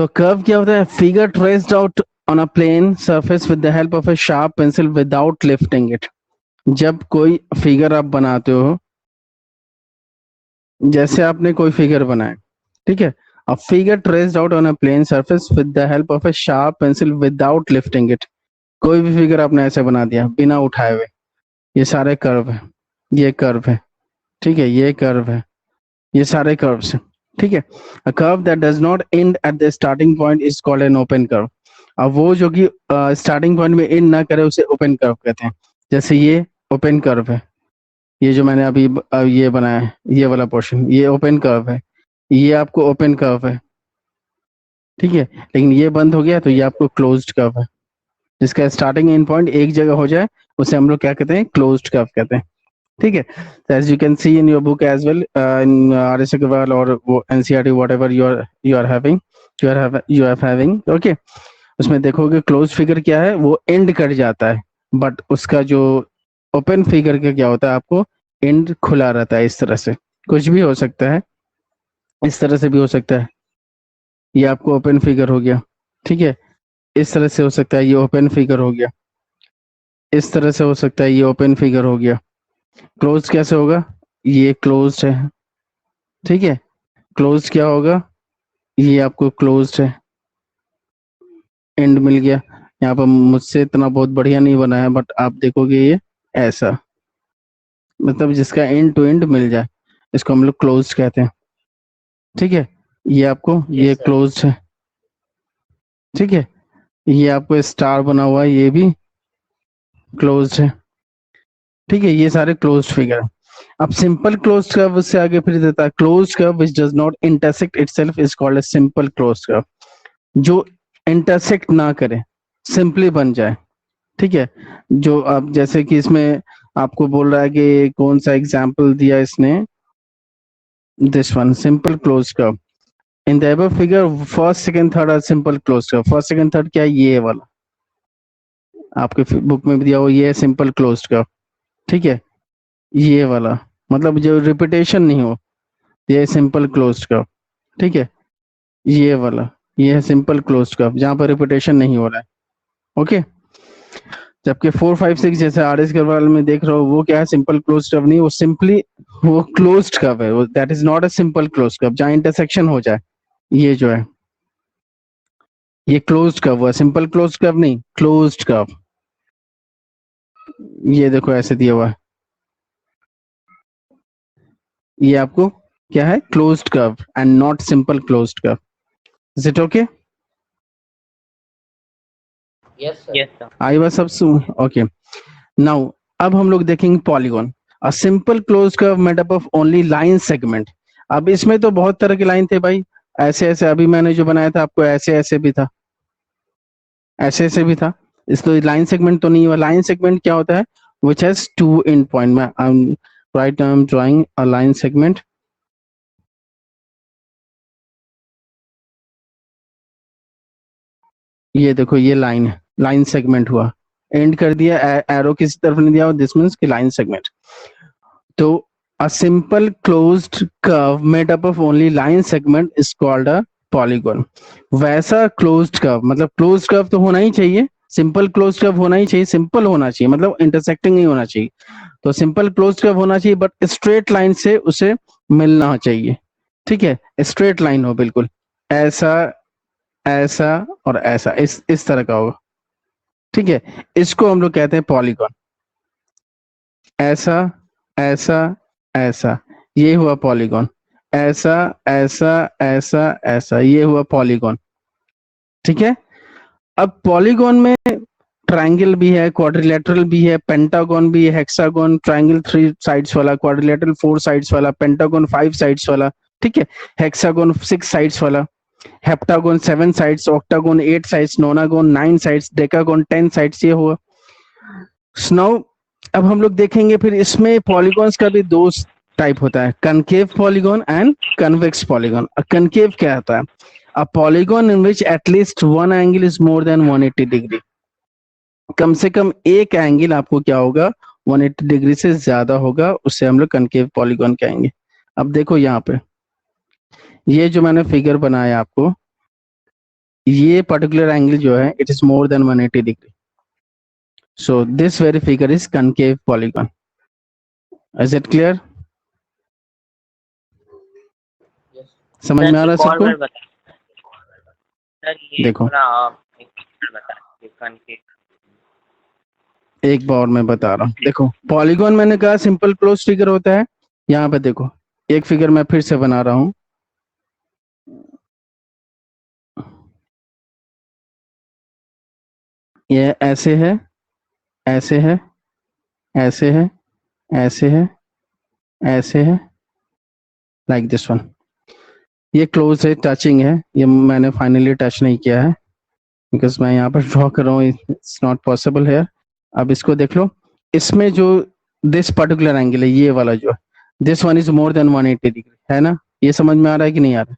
तो कर्व क्या होता है? Figure traced out on a plane surface with the help of a sharp pencil without lifting it. जब कोई फिगर आप बनाते हो, जैसे आपने कोई फिगर बनाया, ठीक है, a figure traced out on a plane surface with the help of a sharp pencil without lifting it. कोई भी फिगर आपने ऐसे बना दिया बिना उठाए हुए। ये सारे कर्व है, ये कर्व है, ठीक है, ये कर्व है, ये सारे कर्व्स हैं, ठीक है। A curve that does not and at the starting point is called an open curve. अब वो जो कि स्टार्टिंग पॉइंट में एंड ना करे उसे ओपन कर्व कहते हैं। जैसे ये ओपन कर्व है, ये जो मैंने अभी ये बनाया है, ये वाला पोर्शन, ये ओपन कर्व है, ये आपको ओपन कर्व है, ठीक है। लेकिन ये बंद हो गया तो ये आपको क्लोज्ड कर्व है। जिसका स्टार्टिंग एंड पॉइंट एक जगह हो जाए उसे हम लोग क्या कहते हैं? क्लोज्ड कर्व कहते हैं, ठीक है। As you can see in your book as well, in R S Agarwal और वो NCERT whatever you are having, you are having, okay. उसमें देखोगे क्लोज फिगर क्या है, वो एंड कर जाता है, बट उसका जो ओपन फिगर का क्या होता है, आपको एंड खुला रहता है। इस तरह से कुछ भी हो सकता है, इस तरह से भी हो सकता है, ये आपको ओपन फिगर हो गया, ठीक है। इस तरह से हो सकता है, ये ओपन फिगर हो गया, इस तरह से हो सकता है, ये ओपन फिगर हो गया। क्लोज कैसे होगा? ये क्लोज्ड है, ठीक है। क्लोज क्या होगा? ये आपको क्लोज्ड है, एंड मिल गया। यहाँ पर मुझसे इतना बहुत बढ़िया नहीं बना है, बट आप देखोगे ये ऐसा, मतलब जिसका एंड टू एंड मिल जाए, इसको हम लोग क्लोज कहते हैं, ठीक है। ये आपको ये क्लोज है, ठीक है। ये आपको स्टार बना हुआ है, ये भी क्लोज है, ठीक है। ये सारे क्लोज फिगर है। अब सिंपल क्लोज कर्व उससे आगे फिर देता है, close curve which does not intersect itself is called a simple close curve. जो इंटरसेक्ट ना करे, सिंपली बन जाए, ठीक है। जो अब जैसे कि इसमें आपको बोल रहा है कि कौन सा एग्जाम्पल दिया इसने, this one simple close curve. In the above figure first second third are simple close curve. First second third क्या है? ये वाला आपके बुक में भी दिया हुआ, ये है सिंपल क्लोज कर्व, ठीक है। ये वाला मतलब जो रिपीटेशन नहीं हो, ये सिंपल क्लोज कर्व, ठीक है। ये वाला, ये है सिंपल क्लोज कर्व जहां पर रिपीटेशन नहीं हो रहा है, ओके। जबकि 4 5 6 जैसे आर एस कर्व में देख रहे हो, वो क्या है? सिंपल क्लोज कर्व नहीं, वो सिंपली वो क्लोज्ड कर्व है, that is not a simple close curve जहां इंटरसेक्शन हो जाए। ये जो है ये क्लोज्ड कर्व है, सिंपल क्लोज कर्व नहीं, क्लोज्ड कर्व। ये देखो ऐसे दिया हुआ है, ये आपको क्या है? Closed curve and not simple closed curve. Is it okay? Yes, sir. Yes, sir. I was सब ओके। नाउ अब हम लोग देखेंगे polygon. A simple close curve made up of only line segment. अब इसमें तो बहुत तरह की लाइन थे भाई, ऐसे ऐसे, अभी मैंने जो बनाया था आपको ऐसे ऐसे भी था, ऐसे ऐसे भी था। इसको लाइन सेगमेंट तो नहीं हुआ। लाइन सेगमेंट क्या होता है? Which has two end point. मैं right now I am drawing a line segment. ये देखो ये लाइन है, लाइन सेगमेंट हुआ, एंड कर दिया, एरो किसी तरफ नहीं दिया, दिस मींस कि लाइन सेगमेंट। तो a simple closed curve made up of only line segment is called a polygon। वैसा closed curve, मतलब closed curve तो होना ही चाहिए, सिंपल क्लोज कर्व होना ही चाहिए, सिंपल होना चाहिए, मतलब इंटरसेक्टिंग नहीं होना चाहिए। तो सिंपल क्लोज कर्व होना चाहिए, बट स्ट्रेट लाइन से उसे मिलना चाहिए, ठीक है। स्ट्रेट लाइन हो बिल्कुल, ऐसा ऐसा और ऐसा, इस तरह का होगा, ठीक है। इसको हम लोग कहते हैं पॉलीगॉन। ऐसा ऐसा ऐसा, ये हुआ पॉलीगॉन। ऐसा ऐसा ऐसा ऐसा, ये हुआ पॉलीगॉन, ठीक है। अब पॉलीगॉन में ट्रायंगल भी है, क्वाड्रिलेटरल भी है, पेंटागन भी है, हेक्सागन, ट्रायंगल 3 साइड्स वाला, क्वाड्रिलेटरल 4 साइड्स वाला, पेंटागन 5 साइड्स वाला, ठीक है। हेक्सागन 6 साइड्स वाला, heptagon 7 sides, octagon 8 sides, नोनागन 9 sides, decagon 10 sides, ये हुआ। नाउ अब हम लोग देखेंगे फिर इसमें पॉलीगॉन्स का भी दो टाइप होता है, concave polygon and convex polygon. Concave क्या होता है? A polygon in which at least one angle is more than 180 degree. कम से कम एक एंगल आपको क्या होगा? 180 डिग्री से ज्यादा होगा, उससे हम लोग कनकेव पॉलीगॉन कहेंगे। अब देखो यहाँ पे ये जो मैंने फिगर बनाया आपको, ये पर्टिकुलर एंगल जो है it is more than 180 degree, so this very figure is concave polygon. Is it clear? समझ में आ रहा है सबको? सर ये देखो थोड़ा एक picture बता दीजिए concave। एक बार मैं बता रहा हूँ, देखो पॉलीगॉन मैंने कहा सिंपल क्लोज फिगर होता है। यहाँ पे देखो एक फिगर मैं फिर से बना रहा हूँ। ये ऐसे है, ऐसे है, ऐसे है, ऐसे है, ऐसे है, लाइक दिस वन। ये क्लोज है, टचिंग है, ये मैंने फाइनली टच नहीं किया है बिकॉज मैं यहाँ पर ड्रॉ कर रहा हूँ, इट्स नॉट पॉसिबल है। अब इसको देख लो, इसमें जो दिस पर्टिकुलर एंगल है ये वाला जो है, this one is more than 180 degree, है ना? ये समझ में आ रहा है कि नहीं आ रहा?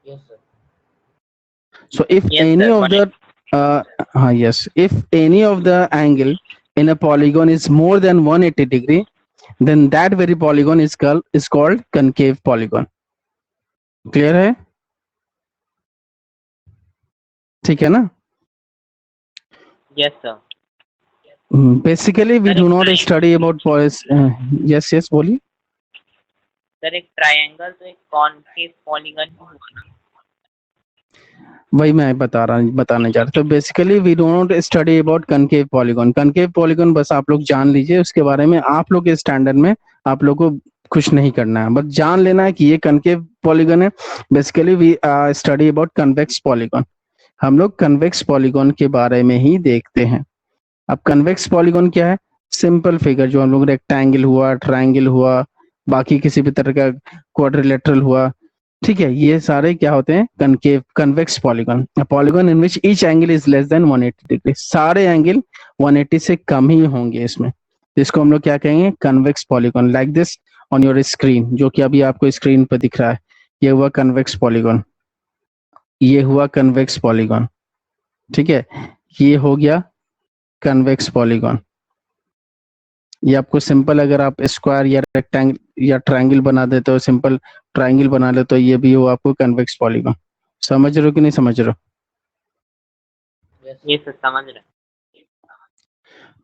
Yes sir। So if Yes any sir, of the yes, if any of the angle in a polygon is more than 180 degree, then that very polygon is called concave polygon. Clear है? ठीक है ना? Yes sir। Basically we sir do एक not study about yes yes बोलिए। Sir एक triangle तो एक concave polygon ही हुआ ना। वही मैं बताने जा रहा तो basically we don't study about concave polygon. Concave polygon बस आप लोग जान लीजिए, उसके बारे में आप लोग के स्टैंडर्ड में आप लोग को कुछ नहीं करना है, बस जान लेना है कि ये कनकेव पॉलीगॉन है। Basically we study about convex polygon, हम लोग कन्वेक्स पॉलीगॉन के बारे में ही देखते हैं। अब कन्वेक्स पॉलीगॉन क्या है? सिंपल फिगर जो हम लोग रेक्टेंगल हुआ, ट्रायंगल हुआ, बाकी किसी भी तरह का क्वाड्रिलेटरल हुआ, ठीक है, ये सारे क्या होते हैं? Concave convex polygon, polygon in which each angle is less than 180 degree. सारे एंगल 180 से कम ही होंगे इसमें, इसको हम लोग क्या कहेंगे? Convex polygon, like this on your screen, जो कि अभी आपको स्क्रीन पर दिख रहा है। ये हुआ कन्वेक्स पॉलीगॉन, ये हुआ कन्वेक्स पॉलीगॉन, ठीक है, ये हो गया कन्वेक्स पॉलीगॉन। ये आपको सिंपल, अगर आप स्क्वायर या रेक्टेंगल या ट्रायंगल बना देते हो, सिंपल ट्रायंगल बना ले तो ये भी हो आपको कन्वेक्स पॉलीगॉन। समझ रहे हो कि नहीं समझ रहे हो? ये सर समझ रहे हैं।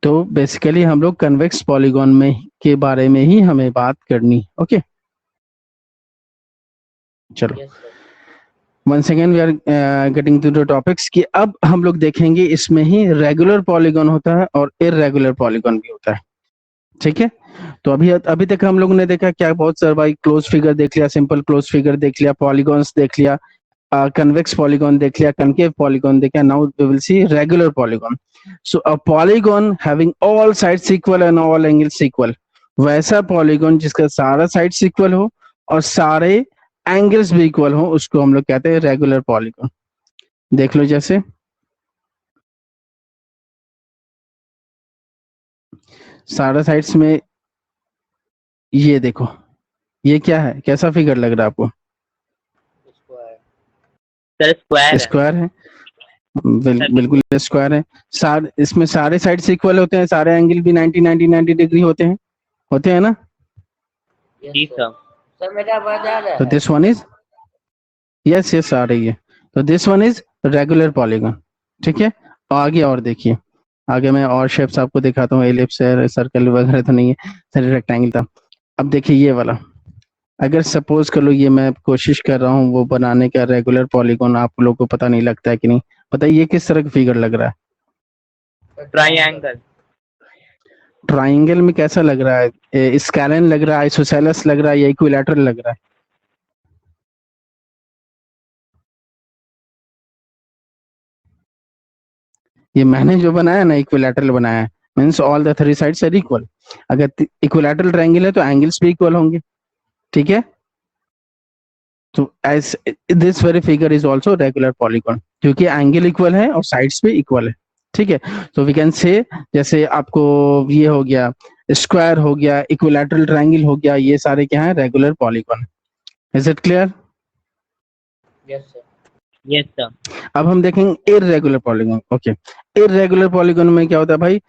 तो बेसिकली हम लोग कन्वेक्स पॉलीगॉन में के बारे में ही हमें बात करनी। ओके चलो, Yes sir। once again we are getting to the topics कि अब हम लोग देखेंगे इसमें ही रेगुलर पॉलीगॉन होता है और इररेगुलर पॉलीगॉन भी होता है, ठीक है? तो अभी अभी तक हम लोगों ने देखा क्या, बहुत सारा भाई क्लोज फिगर देख लिया, सिंपल क्लोज फिगर देख लिया, पॉलीगॉन्स देख लिया, convex polygon देख लिया, concave polygon देखा। now we will see regular polygon. So a polygon having all sides equal and all angles equal, वैसा polygon जिसका सारा sides equal हो और सारे angles भी equal हो, उसको हम लोग कहते हैं regular polygon। देख लो, जैसे सारा sides में, ये देखो, ये क्या है? कैसा फिगर लग रहा है आपको? सर स्क्वायर है। स्क्वायर है, बिल्कुल स्क्वायर है। इसमें सारे साइड्स इक्वल होते हैं, सारे एंगल भी 90 डिग्री होते हैं ना? जी सर। सर मेरा आवाज आ रहा है? तो this one is, yes yes आ रही है, तो this one is regular polygon, ठीक है? आगे और देखिए, आगे मैं और शेप्स आपको दिखाता हूँ, एलिप्स है, सर्कल वगैरह तो नहीं है, सर रेक्टेंगल था। अब देखिए ये वाला, अगर सपोज कर लो ये मैं कोशिश कर रहा हूँ वो बनाने का रेगुलर पॉलीगॉन, आप लोगों को पता नहीं लगता है कि नहीं? बताइए ये किस तरह का फिगर लग रहा है? ट्रायंगल। ट्राइंगल में कैसा लग रहा है? स्कैलन लग रहा है, आइसोसेलेस लग रहा है, या इक्विलैटरल लग रहा है? ये मैंने जो बनाया ना, इक्विलैटरल बनाया है, means all the three sides are equal. अगर इक्विलैटरल ट्रायंगल है तो एंगल्स भी इक्वल होंगे, ठीक है? तो as this very figure is also regular polygon, क्योंकि एंगल इक्वल है और साइड्स भी इक्वल है, ठीक है? तो वी कैन से, जैसे आपको ये हो गया स्क्वायर, हो गया इक्विलैटरल ट्रायंगल, हो गया, ये सारे क्या है? Regular polygon. Is it clear? Yes sir. Yes sir. अब हम देखेंगे irregular polygon. Okay, irregular polygon में क्या होता है भाई?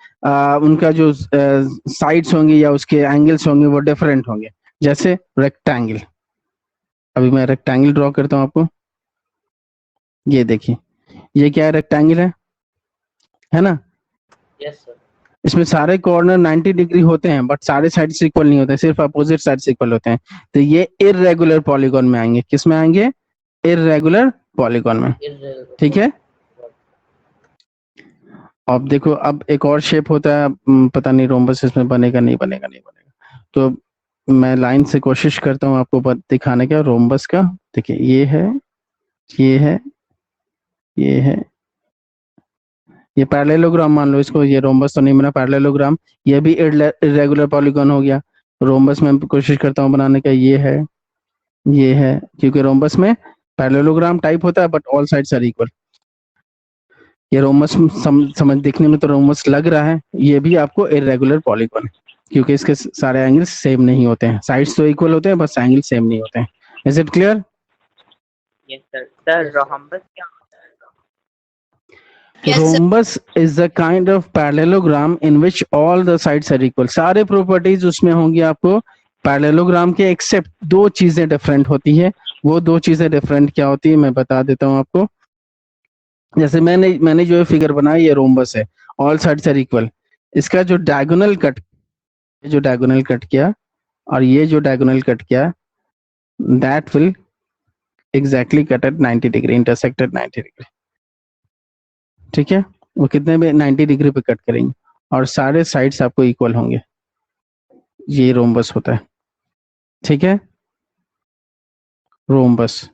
उनका जो साइड्स होंगे या उसके एंगल्स होंगे वो डिफरेंट होंगे, जैसे रेक्टेंगल। अभी मैं रेक्टेंगल ड्रॉ करता हूँ आपको, ये देखिए, ये क्या है, रेक्टेंगल है ना। Yes sir. इसमें सारे कॉर्नर 90 डिग्री होते हैं, बट सारे साइड्स इक्वल नहीं होते, सिर्फ अपोजिट साइड्स इक्वल होते हैं। तो ये इर्रेगुलर पॉलीगॉन में आएंगे। किस में आएंगे? इर्रेगुलर पॉलीगॉन में। ठीक है। अब देखो, अब एक और शेप होता है, पता नहीं रोम्बस इसमें बनेगा नहीं बनेगा नहीं बनेगा, तो मैं लाइन से कोशिश करता हूँ आपको दिखाने का रोम्बस का। देखिए, ये है, ये है, ये है, ये पैरेललोग्राम मान लो इसको, ये रोम्बस तो नहीं बना, पैरेललोग्राम। ये भी इरेगुलर पॉलीगॉन हो गया। रोम्बस में कोशिश करता हूँ बनाने का, ये है, ये है, क्योंकि रोम्बस में पैरेललोग्राम टाइप होता है, but all sides are equal. ये रोमस समझ दिखने में तो रोमस लग रहा है, ये भी आपको इरेगुलर पॉलीगॉन है, क्योंकि इसके सारे एंगल्स सेम नहीं होते हैं। साइड्स तो इक्वल होते हैं, बस एंगल सेम नहीं होते हैं। Is it clear? Yes sir. Sir rhombus क्या होता है? Rhombus is the kind of parallelogram in which all the sides are equal. सारे प्रॉपर्टीज उसमें होंगी आपको पैरेललोग्राम के, एक्सेप्ट दो चीजें डिफरेंट होती है। वो दो चीजें डिफरेंट क्या होती है मैं बता देता हूँ आपको। जैसे मैंने जो फिगर बनाया, ये रोम्बस है, ऑल साइड्स आर इक्वल। इसका जो डायगोनल कट, जो डायगोनल कट किया और ये जो डायगोनल कट किया, that will exactly cut at 90 degree, intersected 90 degree. ठीक है, वो कितने में 90 डिग्री पे कट करेंगे और सारे साइड्स आपको इक्वल होंगे। ये रोम्बस होता है। ठीक है, rhombus,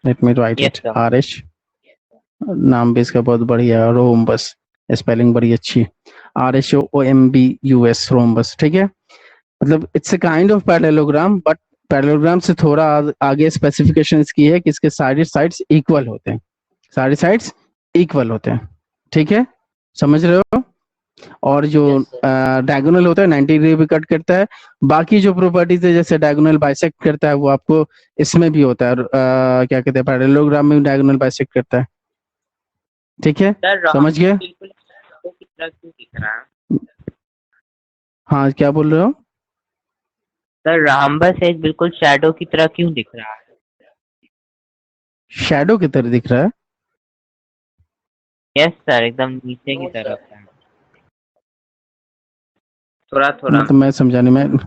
let me right yes it, sir. R H, नाम भी इसका बहुत बढ़िया है, रोम्बस, स्पेलिंग बड़ी अच्छी है, RHOMBUS, रोम्बस। ठीक है, मतलब it's a kind of parallelogram, but parallelogram से थोड़ा आगे स्पेसिफिकेशन इसकी है कि इसके सारे साइड्स इक्वल होते हैं, सारे साइड्स इक्वल होते हैं। ठीक है, समझ रहे हो? और जो डायगोनल होता है 90 डिग्री पे कट करता है। बाकी जो प्रॉपर्टीज है, जैसे डायगोनल बाइसेक्ट करता है, वो आपको इसमें भी होता है, क्या कहते हैं, पैरेललोग्राम में भी डायगोनल बाइसेक्ट करता है। ठीक है, सर समझ गए? बिल्कुल shadow की तरह क्यों दिख रहा है? हाँ, क्या बोल रहे हो? सर रोम्बस एक बिल्कुल शैडो की तरह क्यों दिख रहा है? शैडो की तरह दिख रहा है? यस सर, एकदम नीचे की तरफ है, थोड़ा थोड़ा। मतलब मैं समझा नहीं, मैं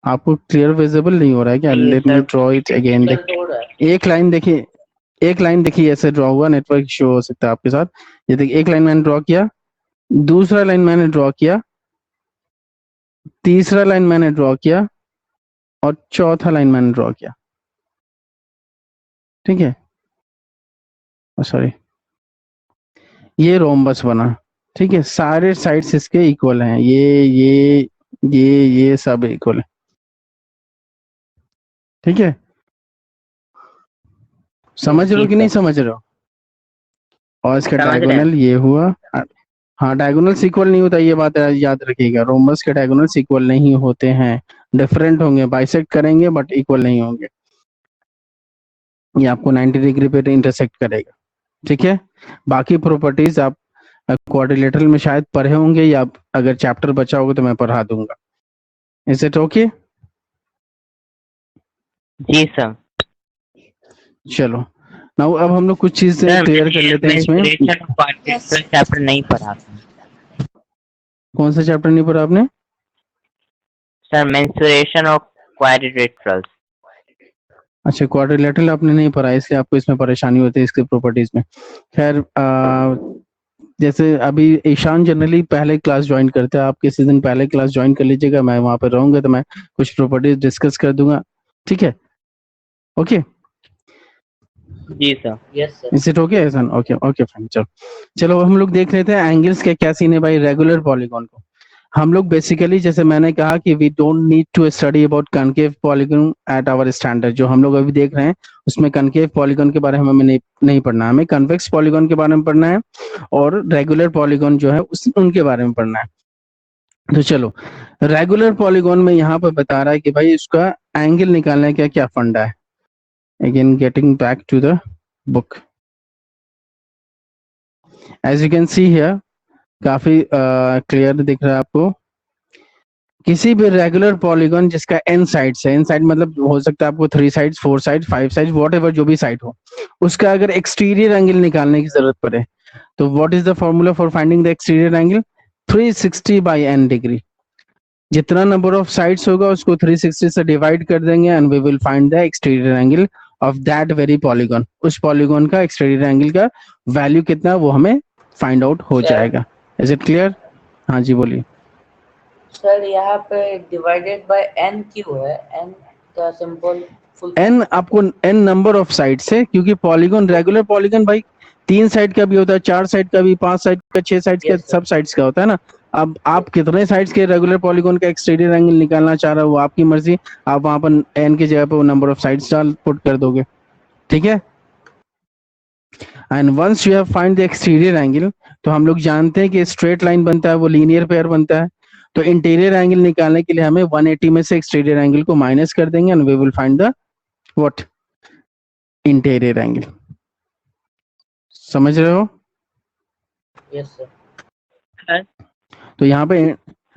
आपको क्लियर विजिबल नहीं हो रहा है क्या? नहीं है let me sir. Draw it again. एक लाइन देखिए, एक लाइन देखिए, ऐसे ड्रॉ हुआ, नेटवर्क इशू हो सकता है आपके साथ। ये देखिए, एक लाइन मैंने ड्रॉ किया, दूसरा लाइन मैंने ड्रॉ किया, तीसरा लाइन मैंने ड्रॉ किया और चौथा लाइन मैंने ड्रॉ किया। ठीक है, सॉरी, ये रोम्बस बना। ठीक है, सारे साइड्स इसके इक्वल हैं, ये सब इक्वल है। ठीक है, समझ रहे जी हो कि नहीं सर, समझ रहे हो? और इसका समझ रहे हैं। डायगोनल ये हुआ। हाँ, डायगोनल इक्वल नहीं होता, ये बात याद रखिएगा, रोम्बस के डायगोनल इक्वल नहीं होते हैं, डिफरेंट होंगे, बाइसेक्ट करेंगे बट इक्वल नहीं होंगे। ये आपको 90 डिग्री पे इंटरसेक्ट करेगा। ठीक है, बाकी प्रॉपर्टीज आप क्वाड्रिलेटरल में शायद पढ़े होंगे, या अगर चैप्टर बचा होगा तो मैं पढ़ा दूंगा। Is it okay? जी सर। चलो, नाउ अब हम लोग कुछ चीजें क्लियर कर लेते हैं इसमें। चैप्टर नहीं पढ़ा था। कौन सा चैप्टर नहीं पढ़ा आपने? Sir mensuration of quadrilaterals. अच्छा, क्वाड्रिलेटरल आपने नहीं पढ़ा, इसलिए आपको इसमें परेशानी होती है इसके प्रॉपर्टीज में। खैर, जैसे अभी ईशान जनरली पहले क्लास ज्वाइन करते हैं, आप किसी दिन पहले क्लास ज्वाइन कर लीजिएगा, मैं वहां पर रहूंगा तो मैं कुछ प्रॉपर्टीज डिस्कस कर दूंगा। ठीक है, ओके, जी sir. Yes sir. Is it okay Ehsan? Okay okay fine, चलो चलो हम लोग देख लेते हैं एंगल्स के क्या सीन है भाई रेगुलर पॉलीगॉन को। हम लोग बेसिकली, जैसे मैंने कहा कि we don't need to study about concave polygon at our standard. जो हम लोग अभी देख रहे हैं उसमें कनकेव पॉलीगॉन के बारे में हमें नहीं पढ़ना है, हमें कन्वेक्स पॉलीगॉन के बारे में पढ़ना है और रेगुलर पॉलीगॉन जो है उनके बारे में पढ़ना है। तो चलो, रेगुलर पॉलीगॉन में यहाँ पर बता रहा है कि भाई इसका एंगल निकालने का क्या फंडा है। Again getting back to the book, as you can see here, काफी क्लियर दिख रहा है आपको। किसी भी रेगुलर पॉलीगॉन जिसका एन साइड्स है, एन साइड मतलब हो सकता है आपको 3 sides, 4 side, 5 side, whatever जो भी साइड हो, उसका अगर एक्सटीरियर एंगल निकालने की जरूरत पड़े तो what is the formula for finding the exterior angle? 360 by n degree. जितना नंबर ऑफ साइड्स होगा उसको 360 से डिवाइड कर देंगे and we will find the exterior angle of that very polygon. उस पॉलीगॉन का एक्सटीरियर एंगल का वैल्यू कितना है वो हमें फाइंड आउट हो जाएगा। Is it clear? हाँ जी बोलिए। सर यहाँ पे डिवाइडेड बाय एन क्यों है? एन का सिंपल फुल एन आपको एन नंबर ऑफ साइड्स है, क्योंकि पॉलीगॉन रेगुलर पॉलीगॉन भाई 3 साइड का भी होता है, 4 साइड का भी, 5 साइड का, 6 साइड का, Yes, sir. सब साइड्स का होता है ना। अब आप कितने साइड्स के रेगुलर पॉलीगॉन का एक्सटीरियर एंगल निकालना चाह रहे हो वो आपकी मर्जी। आप वहां पर एन की जगह पे वो नंबर ऑफ साइड्स डाल पुट कर दोगे, ठीक है। And once you have find the exterior angle, तो हम लोग जानते हैं कि स्ट्रेट लाइन बनता है वो लीनियर पेयर बनता है। तो इंटीरियर एंगल निकालने के लिए हमें 180 में से एक्सटीरियर एंगल को माइनस कर देंगे and we will find the what? Interior angle. समझ रहे हो? Yes sir. सर तो यहाँ पे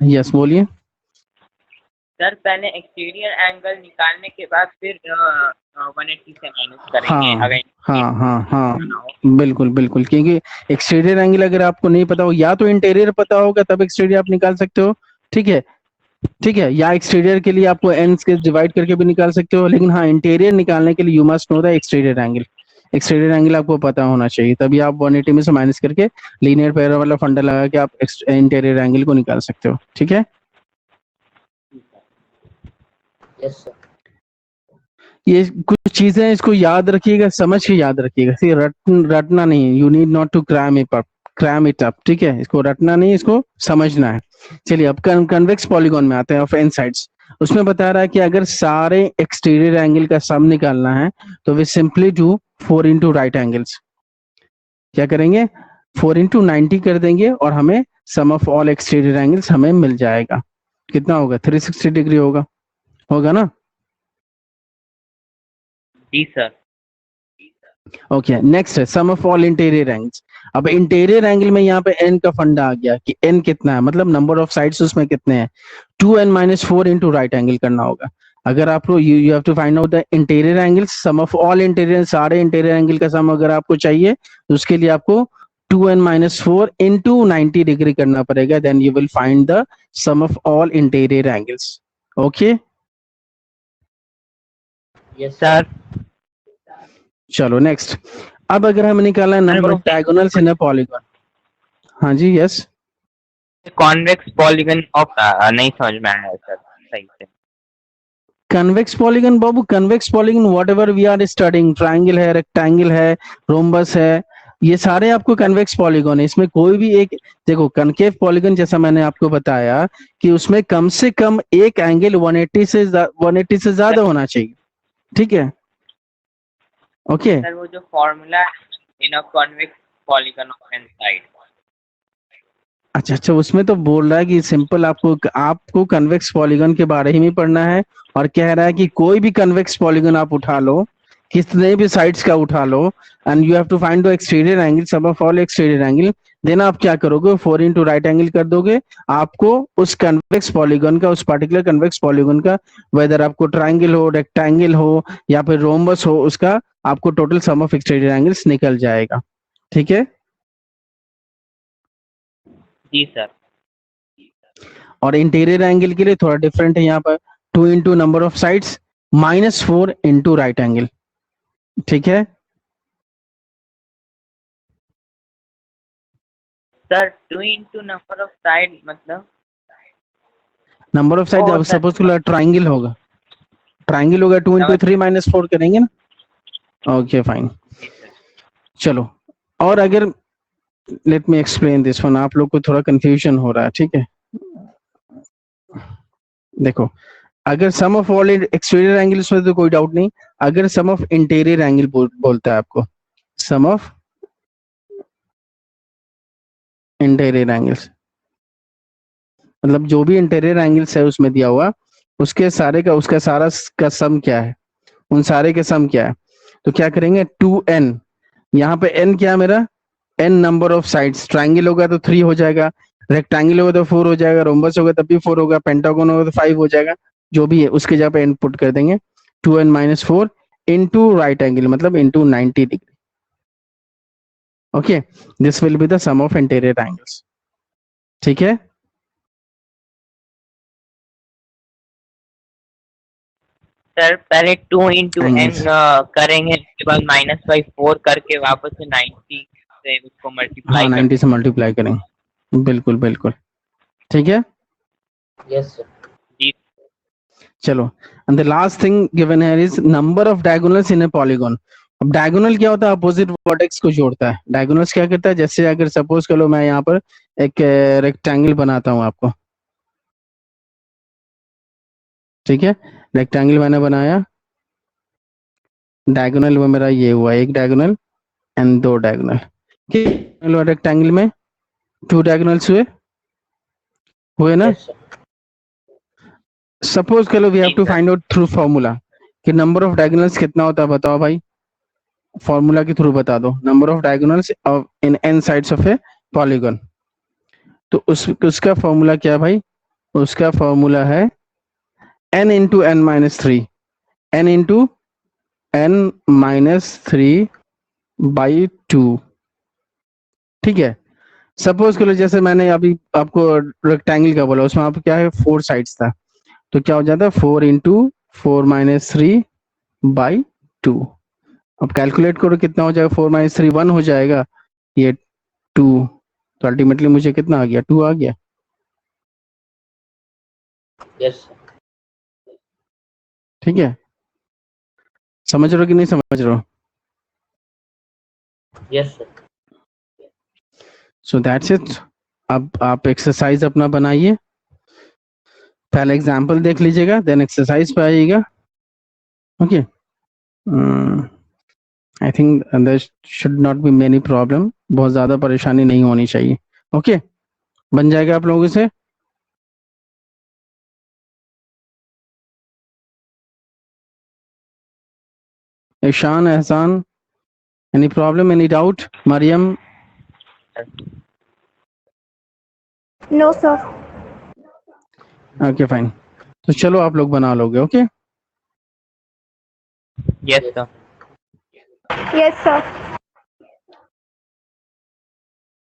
यस बोलिए। सर पहले एक्सटीरियर एंगल निकालने के बाद फिर 180 से माइनस करेंगे हाँ अगर हाँ हाँ हाँ बिल्कुल बिल्कुल, क्योंकि एक्सटीरियर एंगल अगर आपको नहीं पता हो, या तो इंटीरियर पता होगा तब एक्सटीरियर आप निकाल सकते हो, ठीक है, ठीक है, या एक्सटीरियर के लिए आपको एंड्स के डिवाइड करके भी निकाल सकते हो, लेकिन हाँ इंटीरियर निकालने के लिए you must know the exterior angle. Exterior angle आपको पता होना चाहिए, तभी आप 180 में से माइनस करके लीनियर पेयर वाला फंडा लगा के आप इंटीरियर एंगल को निकाल सकते हो, ठीक है। Yes sir. ये कुछ चीजें इसको याद रखिएगा, समझ के याद रखिएगा, रटना नहीं। You need not to cram it up, ठीक है। इसको रटना नहीं, इसको समझना है। चलिए अब कन्वेक्स पॉलीगॉन में आते हैं ऑफ एन साइड्स। उसमें बता रहा है कि अगर सारे एक्सटीरियर एंगल का सम निकालना है तो we simply do 4 into right angles. क्या करेंगे? 4 इंटू 90 कर देंगे और हमें sum of all exterior angles हमें मिल जाएगा। कितना होगा? 360 डिग्री होगा, होगा ना? जी सर। ओके नेक्स्ट है सम ऑफ ऑल इंटीरियर एंगल्स। अब इंटीरियर एंगल में यहाँ पे एन का फंडा आ गया कि एन कितना है, मतलब नंबर ऑफ साइड्स उसमें कितने हैं। 2n-4 इंटू राइट एंगल करना होगा। अगर आपको you have to find out the interior angle, sum of all interior, सारे इंटीरियर एंगल का सम अगर आपको चाहिए तो उसके लिए आपको 2n-4 इंटू 90 डिग्री करना पड़ेगा, then you will find the sum of all interior angles. Okay yes sir चलो नेक्स्ट। अब अगर हमें निकालना है number of diagonals in a polygon. हाँ जी यस। कॉन्वेक्स पॉलीगन ऑफ नहीं समझ में आया सर सही से। कन्वेक्स पॉलीगन बाबू, convex polygon whatever we are studying, triangle है, रेक्टेंगल है, रोम्बस है, ये सारे आपको कन्वेक्स पॉलीगन है। इसमें कोई भी एक, देखो कनकेव पॉलीगन जैसा मैंने आपको बताया कि उसमें कम से कम एक एंगल 180 से ज्यादा होना चाहिए, ठीक है। ओके सर वो जो formula in a convex polygon of n side. अच्छा अच्छा, उसमें तो बोल रहा है कि सिंपल आपको कन्वेक्स पॉलीगन के बारे में पढ़ना है, और कह रहा है कि कोई भी कन्वेक्स पॉलीगन आप उठा लो, कितने भी साइड्स का उठा लो, and you have to find the exterior angle, sum of all exterior angle. Then आप क्या करोगे? 4 इंटू राइट एंगल कर दोगे। आपको उस कन्वेक्स पॉलीगन का, उस पर्टिकुलर कन्वेक्स पॉलीगन का, वेदर आपको ट्रायंगल हो, रेक्टेंगल हो या फिर रोम्बस हो, उसका आपको total sum of exterior angles निकल जाएगा, ठीक है। जी सर। और इंटीरियर एंगल के लिए थोड़ा डिफरेंट है यहाँ पर, 2 into number of sides -4 into right angle, ठीक है। Sir 2 into number of side मतलब नंबर ऑफ साइड, अब सपोज ट्राइंगल होगा, 2 इंटू 3 -4 करेंगे ना। ओके फाइन, चलो। और अगर let me explain this one, आप लोग को थोड़ा कंफ्यूजन हो रहा है, ठीक है। देखो अगर सम ऑफ ऑल एक्सटीरियर एंगल्स में तो कोई डाउट नहीं, अगर सम ऑफ इंटीरियर एंगल बोलता है आपको, सम ऑफ इंटीरियर एंगल्स, मतलब जो भी इंटीरियर एंगल्स है उसमें दिया हुआ, उसके सारे का, उसका सारा का सम क्या है, उन सारे के सम क्या है। तो क्या करेंगे? 2n, यहाँ पे n क्या है मेरा? n number of sides, triangle होगा तो 3 हो जाएगा, रेक्टेंगल होगा तो 4 हो जाएगा, रोम्बस होगा तब भी 4 होगा, पेंटागन होगा तो 5 हो जाएगा, जो भी है उसके जगह पे इनपुट कर देंगे 2n-4 इनटू राइट एंगल मतलब into 90 degree. Okay, this will be the sum of interior angles. ठीक है, सर पहले 2 इंटू एन Angles. करेंगे, उसके बाद -4 करके वापस से 90 से उसको हाँ मल्टीप्लाई 90 से मल्टीप्लाई करेंगे, बिल्कुल बिल्कुल ठीक है। Yes, sir. जी चलो, and the last thing given here is number of diagonals in A polygon. अब डायगोनल क्या होता है? अपोजिट वर्टेक्स को जोड़ता है। डायगोनल्स क्या करता है? जैसे अगर सपोज करो मैं यहाँ पर एक रेक्टेंगल बनाता हूँ आपको, ठीक है, रेक्टेंगल मैंने बनाया, डायगोनल वो मेरा ये हुआ, एक डायगोनल एंड 2 डायगोनल। रेक्टेंगल में 2 डायगोनल्स हुए ना। Yes, sir. सपोज करो वी हैव जी to sir. Find out through formula कि नंबर ऑफ डायगोनल्स कितना होता है, बताओ भाई, फॉर्मूला के थ्रू बता दो। Number of diagonals in an sides of A polygon, तो उसका फॉर्मूला क्या है भाई? उसका फॉर्मूला है n into n minus three, n into n minus three by two. ठीक है, सपोज करो जैसे मैंने अभी आपको रेक्टेंगल का बोला, उसमें आप क्या है 4 साइड्स था, तो क्या हो जाता है 4 इंटू 4-3 बाई 2। अब कैलकुलेट करो कितना हो जाएगा, 4-3 1 हो जाएगा, ये 2, तो अल्टीमेटली मुझे कितना आ गया? 2 आ गया। Yes, sir. ठीक है, समझ रहे हो कि नहीं समझ रहे हो? Yes, sir. So that's it. अब आप एक्सरसाइज अपना बनाइए, पहले एग्जाम्पल देख लीजिएगा, देन एक्सरसाइज पे आइएगा। Okay, I think there should not be many problem, बहुत ज्यादा परेशानी नहीं होनी चाहिए। ओके, बन जाएगा आप लोगों से। Ishan, Ehsan, any problem, any doubt? Mariam? No, sir. Okay fine, तो चलो आप लोग बना लोगे। Okay yes sir. Yes, sir.